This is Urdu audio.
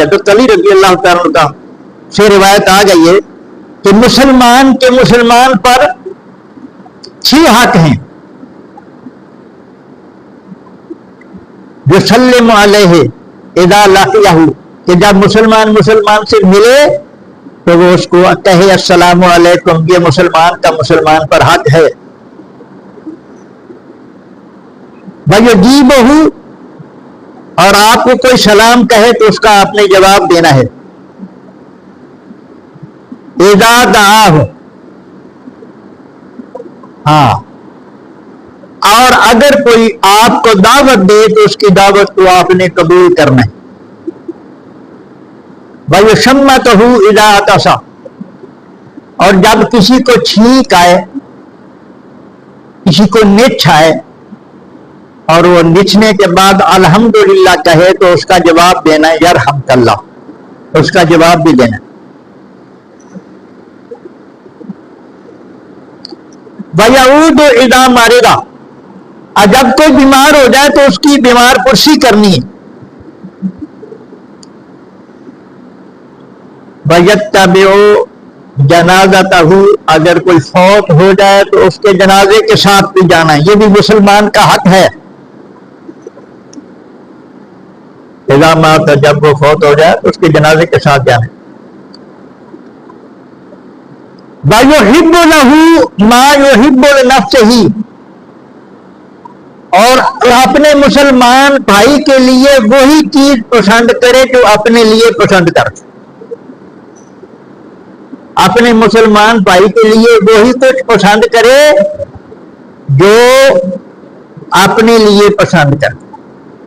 حضرت علی رضی اللہ تعالیٰ عنہ سے روایت آ گئی ہے کہ مسلمان کے مسلمان پر 6 حق ہیں. یسلم علیہ اذا لقیہ، کہ جب مسلمان سے ملے تو وہ اس کو کہے السلام علیکم. یہ مسلمان کا مسلمان پر حق ہے. وَيُجِيبُهُ، اور آپ کو کوئی سلام کہے تو اس کا آپ نے جواب دینا ہے. اذا دعاہ، ہاں، اور اگر کوئی آپ کو دعوت دے تو اس کی دعوت کو آپ نے قبول کرنا ہے. وَيُشَمَّتُهُ اذا عطس، اور جب کسی کو چھینک آئے، کسی کو نچھ آئے اور وہ نچنے کے بعد الحمدللہ کہے تو اس کا جواب دینا ہے یرحمک اللہ، اس کا جواب بھی دینا ہے. وَيَعُودُ اذا مَرِضَ، اور جب کوئی بیمار ہو جائے تو اس کی بیمار پرسی کرنی ہے. وَيَتَّبِعُ جنازتہ، اگر کوئی فوت ہو جائے تو اس کے جنازے کے ساتھ بھی جانا ہے. یہ بھی مسلمان کا حق ہے. اذا مات، جب وہ فوت ہو جائے تو اس کے جنازے کے ساتھ جانا ہے. وَيُحِبُّ لَهُ مَا يُحِبُّ لِنَفْسِهِ، اور اپنے مسلمان بھائی کے لیے وہی چیز پسند کرے جو اپنے لیے پسند کرے. اپنے مسلمان بھائی کے لیے وہی کچھ پسند کرے جو اپنے لیے پسند کرے.